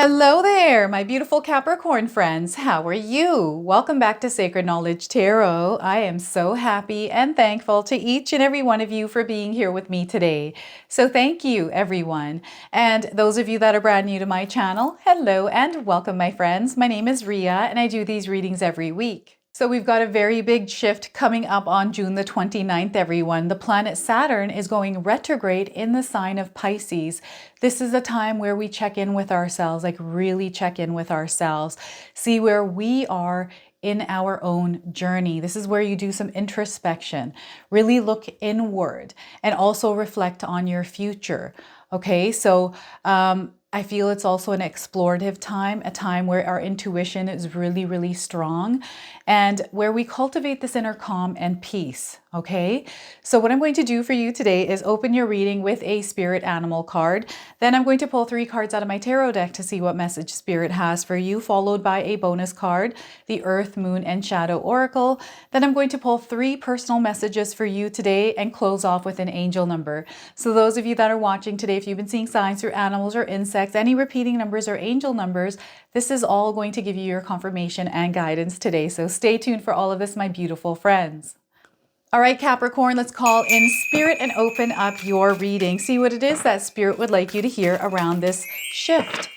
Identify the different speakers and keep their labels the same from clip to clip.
Speaker 1: Hello there, my beautiful Capricorn friends. How are you? Welcome back to Sacred Knowledge Tarot. I am so happy and thankful to each and every one of you for being here with me today. So thank you, everyone. And those of you that are brand new to my channel, hello and welcome, my friends. My name is Ria and I do these readings every week. So we've got a very big shift coming up on June the 29th, everyone. The planet Saturn is going retrograde in the sign of Pisces. This is a time where we check in with ourselves, like really check in with ourselves, see where we are in our own journey. This is where you do some introspection, really look inward and also reflect on your future. Okay, so I feel it's also an explorative time, a time where our intuition is really, really strong and where we cultivate this inner calm and peace. Okay, so what I'm going to do for you today is open your reading with a spirit animal card. Then I'm going to pull 3 cards out of my tarot deck to see what message spirit has for you, followed by a bonus card, the Earth, Moon, and Shadow Oracle. Then I'm going to pull 3 personal messages for you today and close off with an angel number. So those of you that are watching today, if you've been seeing signs through animals or insects, any repeating numbers or angel numbers, this is all going to give you your confirmation and guidance today. So stay tuned for all of this, my beautiful friends. All right, Capricorn, let's call in spirit and open up your reading. See what it is that spirit would like you to hear around this shift.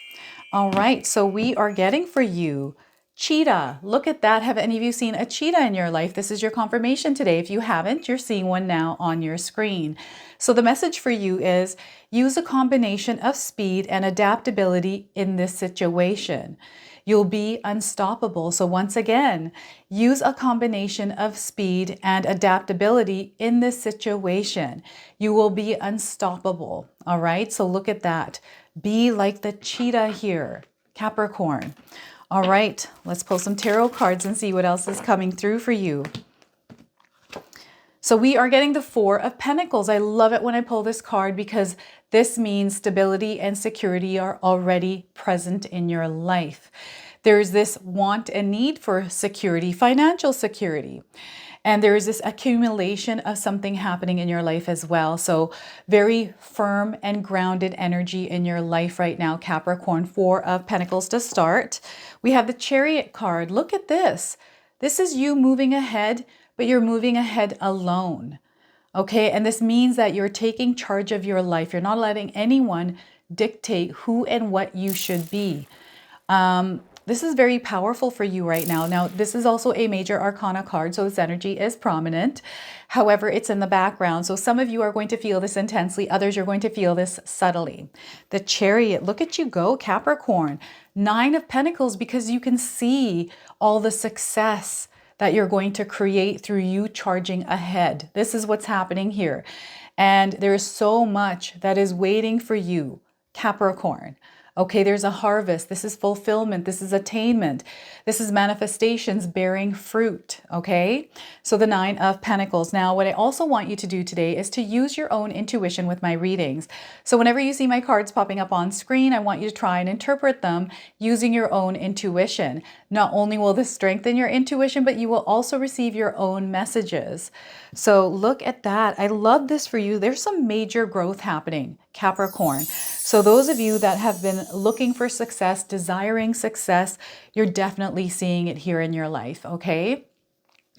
Speaker 1: All right, so we are getting for you cheetah. Look at that. Have any of you seen a cheetah in your life? This is your confirmation today. If you haven't, you're seeing one now on your screen. So the message for you is use a combination of speed and adaptability in this situation. You'll be unstoppable. So once again, use a combination of speed and adaptability in this situation. You will be unstoppable. All right, so look at that. Be like the cheetah here, Capricorn. All right, let's pull some tarot cards and see what else is coming through for you. So we are getting the 4 of Pentacles. I love it when I pull this card because this means stability and security are already present in your life. There's this want and need for security, financial security. And there is this accumulation of something happening in your life as well. So very firm and grounded energy in your life right now, Capricorn. 4 of Pentacles to start. We have the Chariot card. Look at this. This is you moving ahead, but you're moving ahead alone. Okay, and this means that you're taking charge of your life. You're not letting anyone dictate who and what you should be. This is very powerful for you right now. Now, this is also a major arcana card, so its energy is prominent. However, it's in the background. So some of you are going to feel this intensely. Others, you're going to feel this subtly. The Chariot, look at you go, Capricorn. 9 of Pentacles, because you can see all the success that you're going to create through you charging ahead. This is what's happening here. And there is so much that is waiting for you, Capricorn. Okay, there's a harvest. This is fulfillment. This is attainment. This is manifestations bearing fruit. Okay, so the 9 of Pentacles. Now, what I also want you to do today is to use your own intuition with my readings. So whenever you see my cards popping up on screen, I want you to try and interpret them using your own intuition. Not only will this strengthen your intuition, but you will also receive your own messages. So look at that. I love this for you. There's some major growth happening, Capricorn. So those of you that have been looking for success, desiring success, you're definitely seeing it here in your life, okay?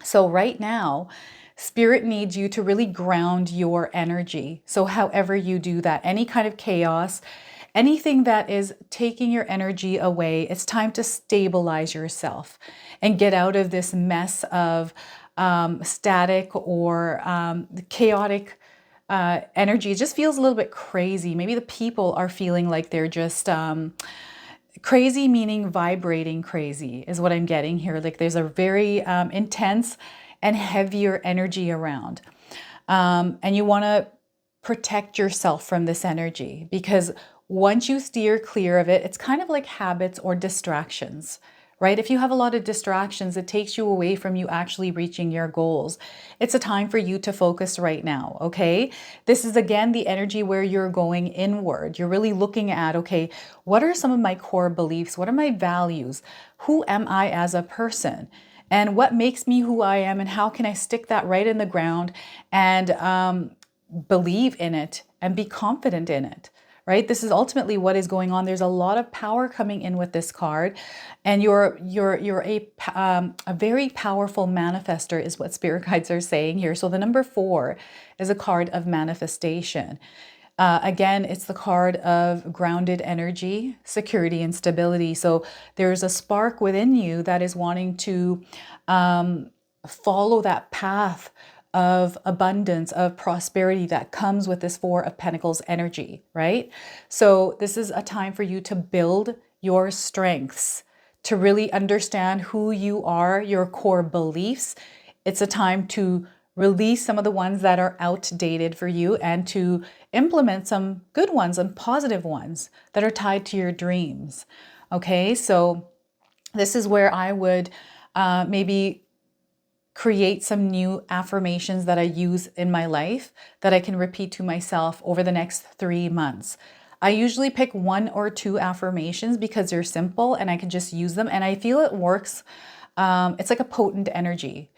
Speaker 1: So right now, Spirit needs you to really ground your energy. So however you do that, any kind of chaos, anything that is taking your energy away, it's time to stabilize yourself and get out of this mess of static or chaotic energy. It just feels a little bit crazy. Maybe the people are feeling like they're just crazy, meaning vibrating crazy is what I'm getting here. Like there's a very intense and heavier energy around. And you want to protect yourself from this energy because once you steer clear of it, it's kind of like habits or distractions. Right? If you have a lot of distractions, it takes you away from you actually reaching your goals. It's a time for you to focus right now, okay? This is, again, the energy where you're going inward. You're really looking at, okay, what are some of my core beliefs? What are my values? Who am I as a person? And what makes me who I am? And how can I stick that right in the ground and believe in it and be confident in it? right? This is ultimately what is going on. There's a lot of power coming in with this card, and you're a very powerful manifester is what spirit guides are saying here. So the number 4 is a card of manifestation. Again, it's the card of grounded energy, security, and stability. So there's a spark within you that is wanting to follow that path of abundance, of prosperity that comes with this 4 of Pentacles energy, right? So this is a time for you to build your strengths, to really understand who you are, your core beliefs. It's a time to release some of the ones that are outdated for you and to implement some good ones and positive ones that are tied to your dreams. Okay, so this is where I would maybe create some new affirmations that I use in my life that I can repeat to myself over the next 3 months. I usually pick 1 or 2 affirmations because they're simple and I can just use them, and I feel it works. It's like a potent energy.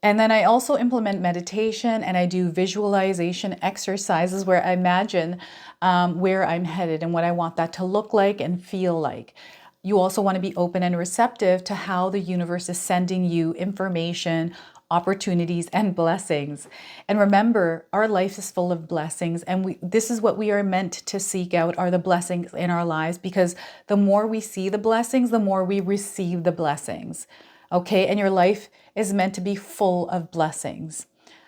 Speaker 1: And then I also implement meditation, and I do visualization exercises where I imagine where I'm headed and what I want that to look like and feel like. You also want to be open and receptive to how the universe is sending you information, opportunities, and blessings. And remember, our life is full of blessings, and this is what we are meant to seek out, are the blessings in our lives, because the more we see the blessings, the more we receive the blessings. Okay, and your life is meant to be full of blessings.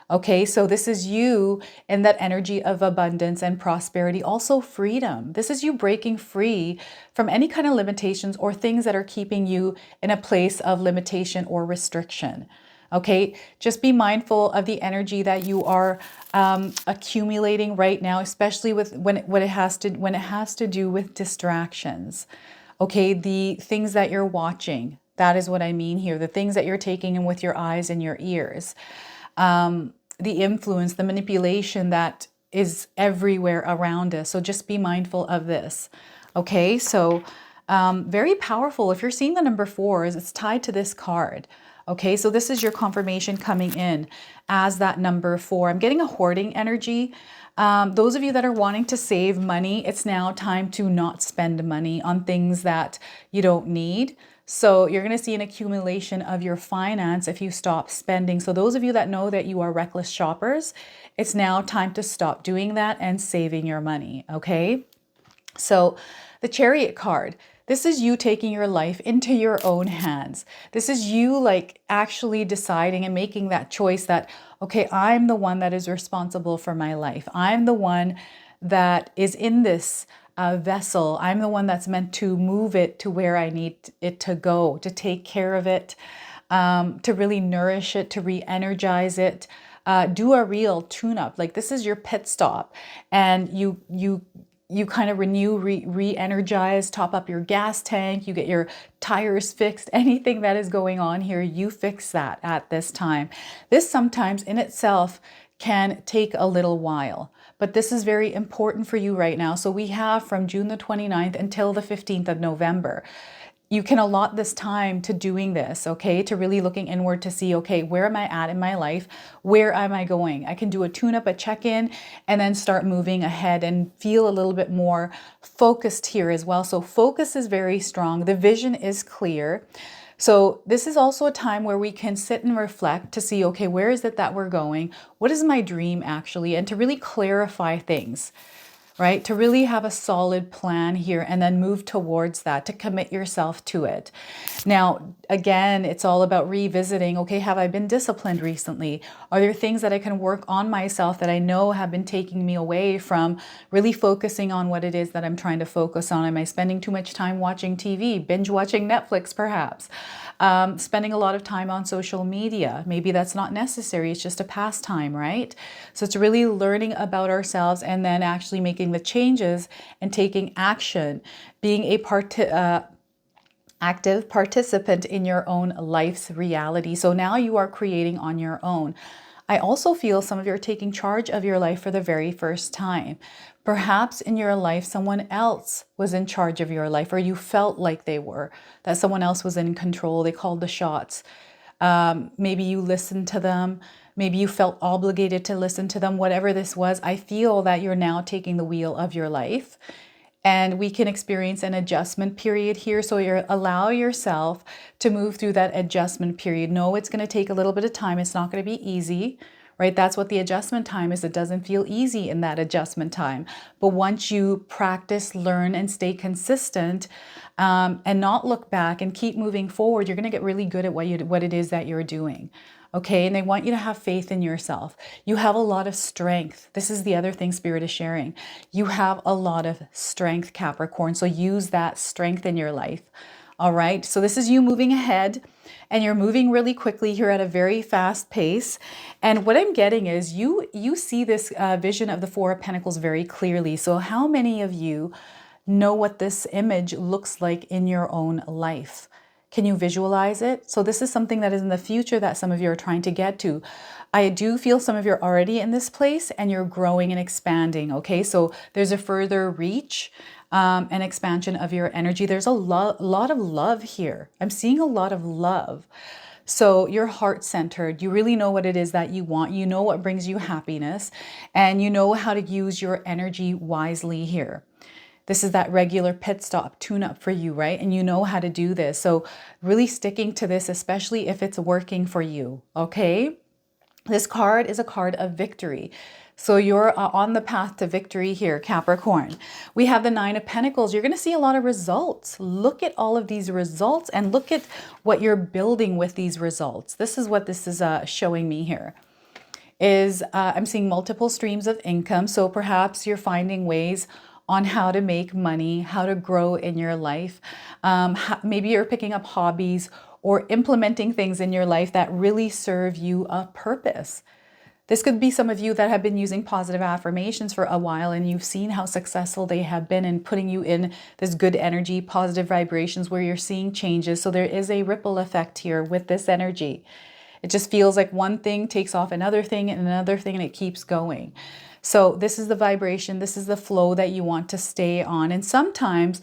Speaker 1: Okay, so this is you in that energy of abundance and prosperity, also freedom. This is you breaking free from any kind of limitations or things that are keeping you in a place of limitation or restriction. Okay, just be mindful of the energy that you are accumulating right now, especially with when it has to do with distractions. Okay, the things that you're watching. That is what I mean here. The things that you're taking in with your eyes and your ears. The influence, the manipulation that is everywhere around us. So just be mindful of this. Okay, so very powerful. If you're seeing the number 4s, it's tied to this card. Okay, so this is your confirmation coming in as that number 4. I'm getting a hoarding energy. Those of you that are wanting to save money, it's now time to not spend money on things that you don't need. So you're going to see an accumulation of your finance if you stop spending. So those of you that know that you are reckless shoppers, it's now time to stop doing that and saving your money, okay? So the Chariot card, this is you taking your life into your own hands. This is you like actually deciding and making that choice that, okay, I'm the one that is responsible for my life. I'm the one that is in this vessel. I'm the one that's meant to move it to where I need it to go, to take care of it, to really nourish it, to re-energize it, do a real tune-up. Like this is your pit stop, and you kind of renew, re-energize, top up your gas tank, you get your tires fixed, anything that is going on here, you fix that at this time. This sometimes in itself can take a little while, but this is very important for you right now. So we have from June the 29th until the 15th of November. You can allot this time to doing this, okay? To really looking inward to see, okay, where am I at in my life? Where am I going? I can do a tune-up, a check-in, and then start moving ahead and feel a little bit more focused here as well. So focus is very strong. The vision is clear. So this is also a time where we can sit and reflect to see, okay, where is it that we're going? What is my dream actually? And to really clarify things, right? To really have a solid plan here and then move towards that, to commit yourself to it. Now, again, it's all about revisiting, okay, have I been disciplined recently? Are there things that I can work on myself that I know have been taking me away from really focusing on what it is that I'm trying to focus on? Am I spending too much time watching TV, binge watching Netflix perhaps? Spending a lot of time on social media. Maybe that's not necessary. It's just a pastime, right? So it's really learning about ourselves and then actually making the changes and taking action, being a active participant in your own life's reality. So now you are creating on your own. I also feel some of you are taking charge of your life for the very first time. Perhaps in your life, someone else was in charge of your life, or you felt like they were, that someone else was in control. They called the shots. Maybe you listened to them. Maybe you felt obligated to listen to them. Whatever this was, I feel that you're now taking the wheel of your life. And we can experience an adjustment period here. So allow yourself to move through that adjustment period. No, it's going to take a little bit of time. It's not going to be easy, right? That's what the adjustment time is. It doesn't feel easy in that adjustment time. But once you practice, learn, and stay consistent, and not look back and keep moving forward, you're going to get really good at what it is that you're doing. Okay, and they want you to have faith in yourself. You have a lot of strength. This is the other thing Spirit is sharing. You have a lot of strength, Capricorn. So use that strength in your life. All right, so this is you moving ahead, and you're moving really quickly here at a very fast pace. And what I'm getting is you see this vision of the Four of Pentacles very clearly. So how many of you know what this image looks like in your own life? Can you visualize it? So this is something that is in the future that some of you are trying to get to. I do feel some of you are already in this place and you're growing and expanding. Okay, so there's a further reach and expansion of your energy. There's a lot of love here. I'm seeing a lot of love. So you're heart-centered. You really know what it is that you want. You know what brings you happiness, and you know how to use your energy wisely here. This is that regular pit stop tune-up for you, right? And you know how to do this. So really sticking to this, especially if it's working for you, okay? This card is a card of victory. So you're on the path to victory here, Capricorn. We have the Nine of Pentacles. You're going to see a lot of results. Look at all of these results and look at what you're building with these results. This is what this is showing me here. I'm seeing multiple streams of income. So perhaps you're finding ways on how to make money, how to grow in your life. Maybe you're picking up hobbies or implementing things in your life that really serve you a purpose. This could be some of you that have been using positive affirmations for a while, and you've seen how successful they have been in putting you in this good energy, positive vibrations where you're seeing changes. So there is a ripple effect here with this energy. It just feels like one thing takes off another thing and another thing, and it keeps going. So this is the vibration, this is the flow that you want to stay on. And sometimes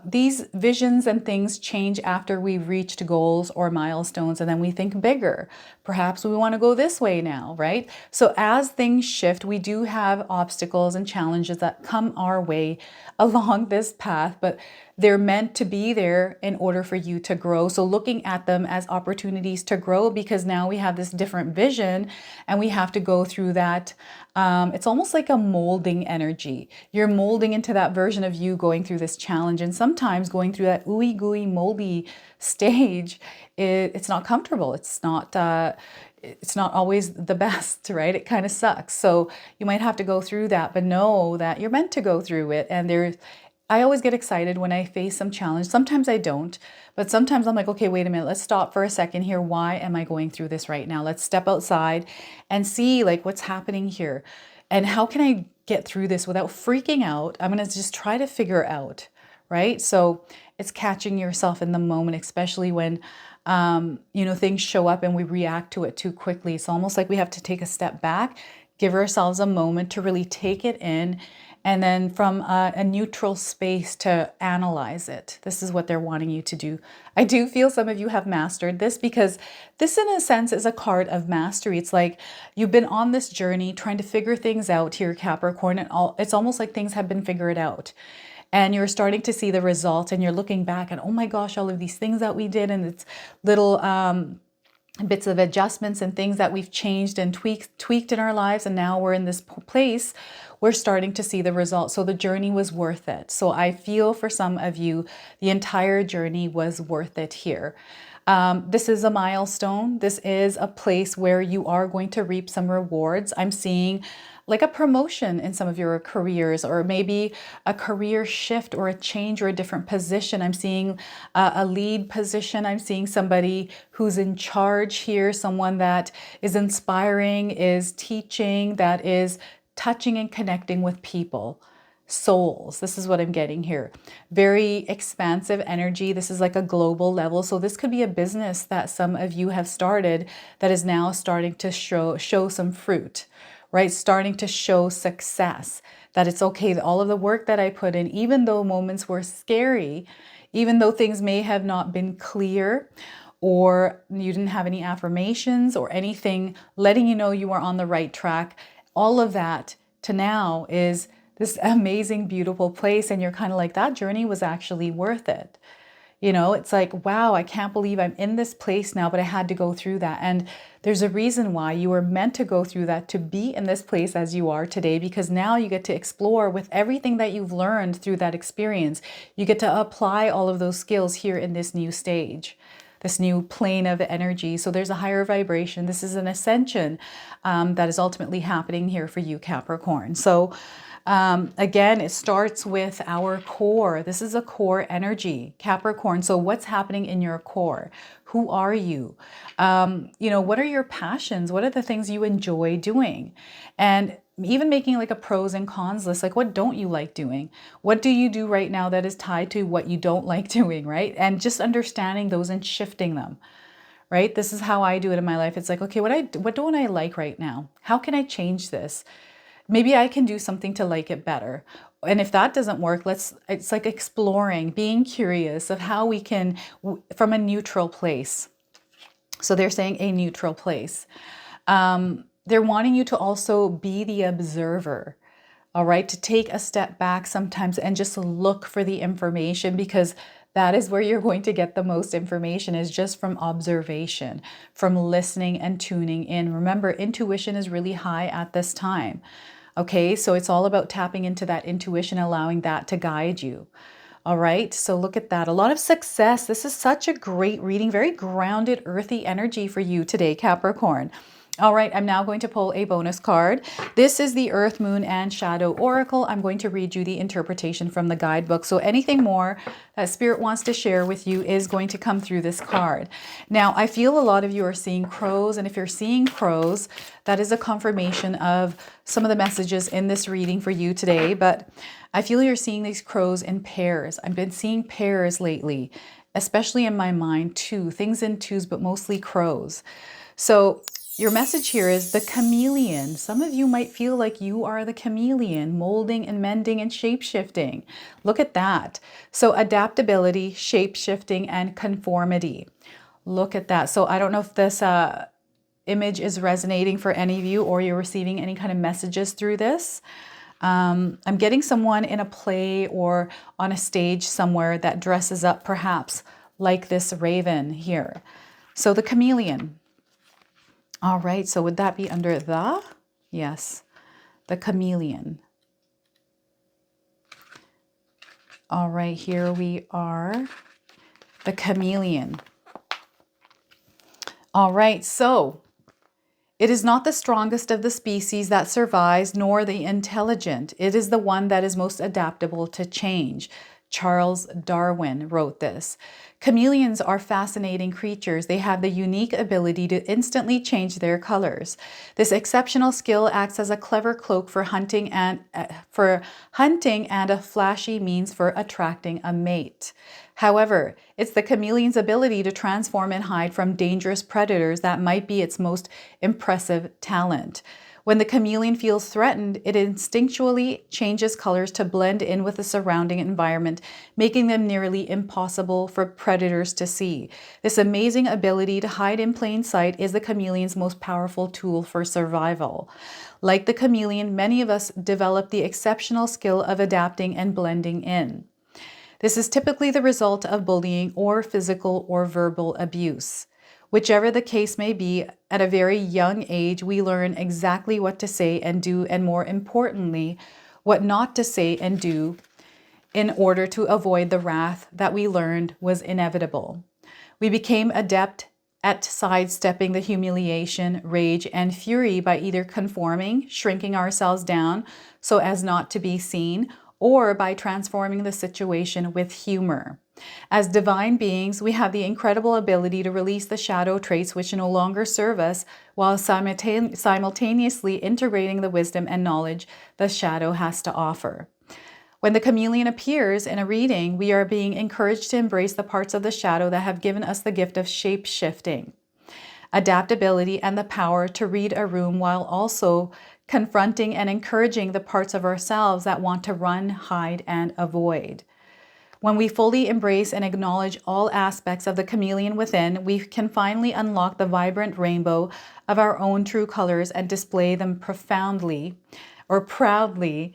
Speaker 1: these visions and things change after we've reached goals or milestones, and then we think bigger. Perhaps we want to go this way now, right? So as things shift, we do have obstacles and challenges that come our way along this path, but they're meant to be there in order for you to grow. So looking at them as opportunities to grow, because now we have this different vision and we have to go through that. It's almost like a molding energy. You're molding into that version of you going through this challenge. And sometimes going through that ooey gooey moldy stage, it's not comfortable. It's not always the best, right? It kind of sucks. So you might have to go through that, but know that you're meant to go through it. And I always get excited when I face some challenge. Sometimes I don't, but sometimes I'm like, okay, wait a minute, let's stop for a second here. Why am I going through this right now? Let's step outside and see like what's happening here. And how can I get through this without freaking out? I'm going to just try to figure out, right? So it's catching yourself in the moment, especially when, things show up and we react to it too quickly. It's almost like we have to take a step back, give ourselves a moment to really take it in, and then from a neutral space to analyze it. This is what they're wanting you to do. I do feel some of you have mastered this, because this in a sense is a card of mastery. It's like you've been on this journey trying to figure things out here, Capricorn, and it's almost like things have been figured out. And you're starting to see the results, and you're looking back and, oh my gosh, all of these things that we did, and it's little bits of adjustments and things that we've changed and tweaked in our lives. And now we're in this place, we're starting to see the results. So the journey was worth it. So I feel for some of you, the entire journey was worth it here. This is a milestone. This is a place where you are going to reap some rewards. I'm seeing like a promotion in some of your careers, or maybe a career shift or a change or a different position. I'm seeing a lead position. I'm seeing somebody who's in charge here, someone that is inspiring, is teaching, that is touching and connecting with people. Souls. This is what I'm getting here. Very expansive energy. This is like a global level. So this could be a business that some of you have started that is now starting to show some fruit, right? Starting to show success, that it's okay, that all of the work that I put in, even though moments were scary, even though things may have not been clear, or you didn't have any affirmations or anything letting you know you were on the right track, all of that to now is this amazing, beautiful place. And you're kind of like, that journey was actually worth it. You know, it's like, wow, I can't believe I'm in this place now, but I had to go through that. And there's a reason why you were meant to go through that, to be in this place as you are today, because now you get to explore with everything that you've learned through that experience. You get to apply all of those skills here in this new stage, this new plane of energy. So there's a higher vibration. This is an ascension that is ultimately happening here for you, Capricorn. So again, it starts with our core. This is a core energy, Capricorn. So what's happening in your core? Who are you? You know, what are your passions? What are the things you enjoy doing? And even making like a pros and cons list, like what don't you like doing? What do you do right now that is tied to what you don't like doing, right? And just understanding those and shifting them. Right? This is how I do it in my life. It's like, okay, what don't I like right now? How can I change this? Maybe I can do something to like it better. And if that doesn't work, it's like exploring, being curious of how we can, from a neutral place. So they're saying a neutral place. They're wanting you to also be the observer. All right, to take a step back sometimes and just look for the information, because that is where you're going to get the most information, is just from observation, from listening and tuning in. Remember, intuition is really high at this time. Okay, so it's all about tapping into that intuition, allowing that to guide you. All right, so look at that. A lot of success. This is such a great reading, very grounded, earthy energy for you today, Capricorn. All right, I'm now going to pull a bonus card. This is the Earth, Moon, and Shadow Oracle. I'm going to read you the interpretation from the guidebook. So anything more that Spirit wants to share with you is going to come through this card. Now, I feel a lot of you are seeing crows, and if you're seeing crows, that is a confirmation of some of the messages in this reading for you today. But I feel you're seeing these crows in pairs. I've been seeing pairs lately, especially in my mind, too. Things in twos, but mostly crows. So your message here is the chameleon. Some of you might feel like you are the chameleon, molding and mending and shape-shifting. Look at that. So adaptability, shape-shifting, and conformity. Look at that. So I don't know if this image is resonating for any of you, or you're receiving any kind of messages through this. I'm getting someone in a play or on a stage somewhere that dresses up perhaps like this raven here. So the chameleon. All right, so would that be under the? Yes, the chameleon. All right, here we are, the chameleon. All right, so it is not the strongest of the species that survives, nor the intelligent. It is the one that is most adaptable to change. Charles Darwin wrote this. Chameleons are fascinating creatures. They have the unique ability to instantly change their colors. This exceptional skill acts as a clever cloak for hunting and a flashy means for attracting a mate. However, it's the chameleon's ability to transform and hide from dangerous predators that might be its most impressive talent. When the chameleon feels threatened, it instinctually changes colors to blend in with the surrounding environment, making them nearly impossible for predators to see. This amazing ability to hide in plain sight is the chameleon's most powerful tool for survival. Like the chameleon, many of us develop the exceptional skill of adapting and blending in. This is typically the result of bullying or physical or verbal abuse. Whichever the case may be, at a very young age, we learn exactly what to say and do, and more importantly, what not to say and do in order to avoid the wrath that we learned was inevitable. We became adept at sidestepping the humiliation, rage, and fury by either conforming, shrinking ourselves down so as not to be seen, or by transforming the situation with humor. As divine beings, we have the incredible ability to release the shadow traits which no longer serve us, while simultaneously integrating the wisdom and knowledge the shadow has to offer. When the chameleon appears in a reading, we are being encouraged to embrace the parts of the shadow that have given us the gift of shape-shifting, adaptability, and the power to read a room, while also confronting and encouraging the parts of ourselves that want to run, hide, and avoid. When we fully embrace and acknowledge all aspects of the chameleon within, we can finally unlock the vibrant rainbow of our own true colors and display them profoundly or proudly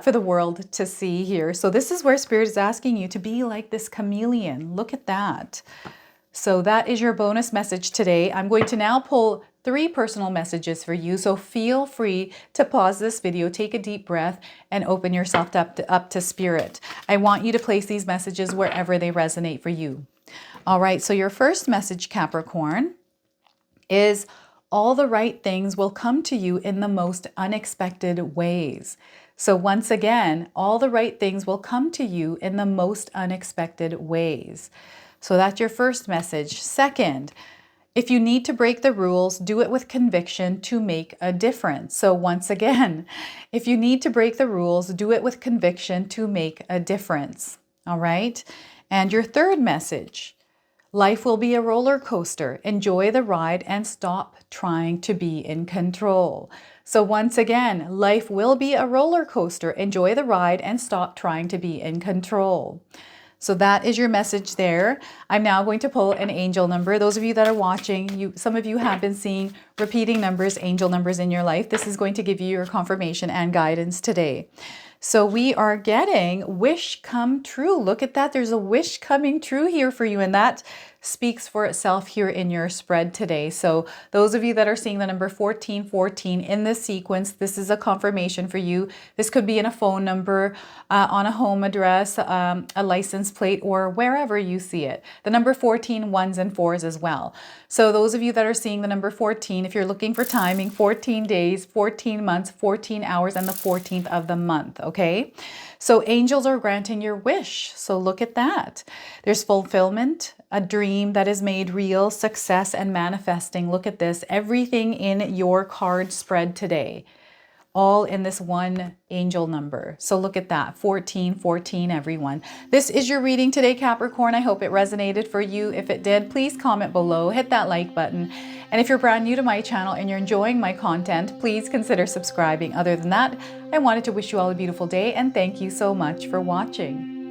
Speaker 1: for the world to see here. So this is where Spirit is asking you to be like this chameleon. Look at that. So that is your bonus message today. I'm going to now pull 3 personal messages for you. So feel free to pause this video, take a deep breath, and open yourself up to Spirit. I want you to place these messages wherever they resonate for you. All right, so your first message, Capricorn, is all the right things will come to you in the most unexpected ways. So once again, all the right things will come to you in the most unexpected ways. So that's your first message. Second, if you need to break the rules, do it with conviction to make a difference. So once again, if you need to break the rules, do it with conviction to make a difference. All right? And your third message, life will be a roller coaster. Enjoy the ride and stop trying to be in control. So once again, life will be a roller coaster. Enjoy the ride and stop trying to be in control. So that is your message there. I'm now going to pull an angel number. Those of you that are watching, some of you have been seeing repeating numbers, angel numbers in your life. This is going to give you your confirmation and guidance today. So we are getting wish come true. Look at that. There's a wish coming true here for you, and that speaks for itself here in your spread today. So those of you that are seeing the number 1414 in this sequence, this is a confirmation for you. This could be in a phone number, on a home address, a license plate, or wherever you see it. The number 14, 1s and 4s as well. So those of you that are seeing the number 14, if you're looking for timing, 14 days, 14 months, 14 hours, and the 14th of the month, okay? So angels are granting your wish. So look at that. There's fulfillment, a dream that is made real, success, and manifesting. Look at this. Everything in your card spread today, all in this one angel number. So look at that, 1414, everyone. This is your reading today, Capricorn. I hope it resonated for you. If it did, please comment below, hit that like button. And if you're brand new to my channel and you're enjoying my content, please consider subscribing. Other than that, I wanted to wish you all a beautiful day and thank you so much for watching.